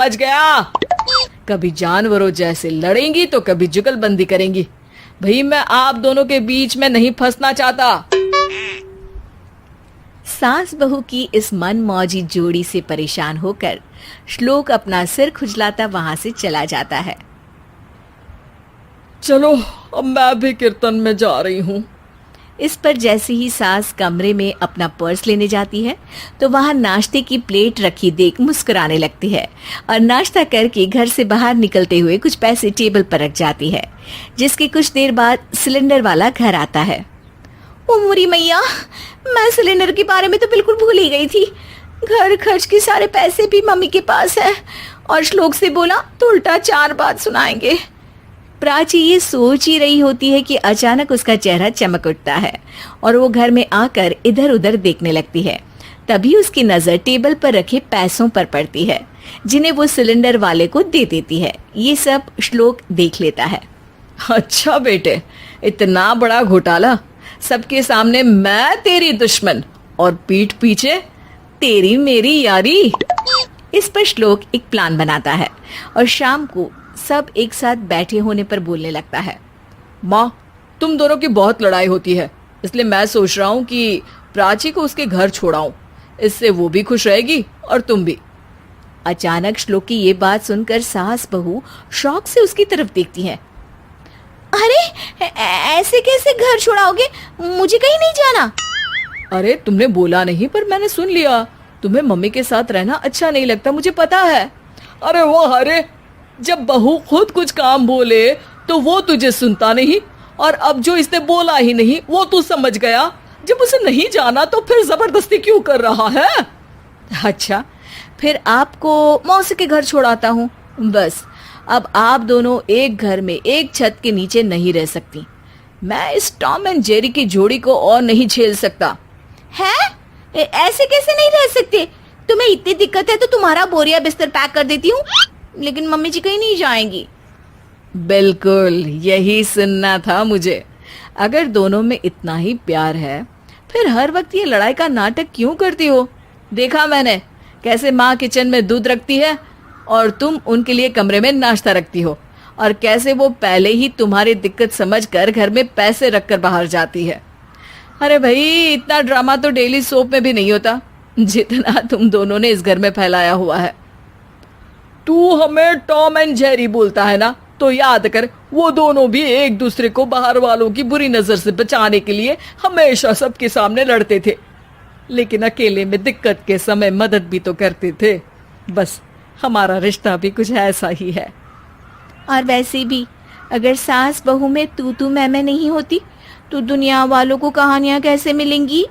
समझ गया? कभी जानवरों जैसे लड़ेंगी तो कभी जुगलबंदी करेंगी। भाई मैं आप दोनों के बीच में नहीं फंसना चाहता। सास बहू की इस मनमौजी जोड़ी से परेशान होकर श्लोक अपना सिर खुजलाता वहां से चला जाता है। चलो अब मैं भी कीर्तन में जा रही हूँ। इस पर जैसे ही सास कमरे में अपना पर्स लेने जाती है तो वहां नाश्ते की प्लेट रखी देख मुस्कुराने लगती है और नाश्ता करके घर से बाहर निकलते हुए कुछ पैसे टेबल पर रख जाती है। जिसके कुछ देर बाद सिलेंडर वाला घर आता है। ओ मुरी मैया, मैं सिलेंडर के बारे में तो बिल्कुल भूल ही गई थी। घर खर्च के सारे पैसे भी मम्मी के पास है और श्लोक से बोला तो उल्टा 4 बात सुनाएंगे। प्राची ये सोच ही रही होती है कि अचानक उसका चेहरा चमक उठता है और वो घर में आकर इधर उधर देखने लगती है। तभी उसकी नजर टेबल पर रखे पैसों पर पड़ती है जिन्हें वो सिलेंडर वाले को दे देती है। ये सब श्लोक देख लेता है। अच्छा बेटे, इतना बड़ा घोटाला, सबके सामने मैं तेरी दुश्मन और पीठ पीछे तेरी मेरी यारी। इस पर श्लोक एक प्लान बनाता है और शाम को सब एक साथ बैठे होने पर बोलने लगता है। माँ, तुम दोनों की बहुत लड़ाई होती है, इसलिए मैं सोच रहा हूँ कि प्राची को उसके घर छोड़ाऊं। इससे वो भी खुश रहेगी और तुम भी। अचानक श्लोक की ये बात सुनकर सास बहू शौक से उसकी तरफ देखती हैं। अरे ऐसे कैसे घर छोड़ाओगे? मुझे कहीं नहीं जाना। अरे तुमने बोला नहीं पर मैंने सुन लिया। तुम्हें मम्मी के साथ रहना अच्छा नहीं लगता, मुझे पता है। अरे वो अरे, जब बहू खुद कुछ काम बोले तो वो तुझे सुनता नहीं, और अब जो इसने बोला ही नहीं वो तू समझ गया। जब उसे नहीं जाना तो फिर जबरदस्ती क्यों कर रहा है? अच्छा, फिर आपको मौसी के घर छोड़ाता हूँ। बस अब आप दोनों एक घर में एक छत के नीचे नहीं रह सकती। मैं इस टॉम एंड जेरी की जोड़ी को और नहीं झेल सकता। है? ऐसे कैसे नहीं रह सकते? तुम्हें इतनी दिक्कत है तो तुम्हारा बोरिया बिस्तर पैक कर देती हूँ, लेकिन मम्मी जी कहीं नहीं जाएंगी। बिल्कुल यही सुनना था मुझे। अगर दोनों में इतना ही प्यार है फिर हर वक्त ये लड़ाई का नाटक क्यों करती हो? देखा मैंने कैसे माँ किचन में दूध रखती है और तुम उनके लिए कमरे में नाश्ता रखती हो, और कैसे वो पहले ही तुम्हारी दिक्कत समझकर घर में पैसे रखकर बाहर जाती है। अरे भाई, इतना ड्रामा तो डेली सोप में भी नहीं होता जितना तुम दोनों ने इस घर में फैलाया हुआ है। तू हमें टॉम एंड जेरी बोलता है ना, तो याद कर वो दोनों भी एक दूसरे को बाहर वालों की बुरी नजर से बचाने के लिए हमेशा सबके सामने लड़ते थे, लेकिन अकेले में दिक्कत के समय मदद भी तो करते थे। बस हमारा रिश्ता भी कुछ ऐसा ही है। और वैसे भी अगर सास बहू में तू मैं नहीं होती तो दुनिया वालों को कहानियां कैसे मिलेंगी?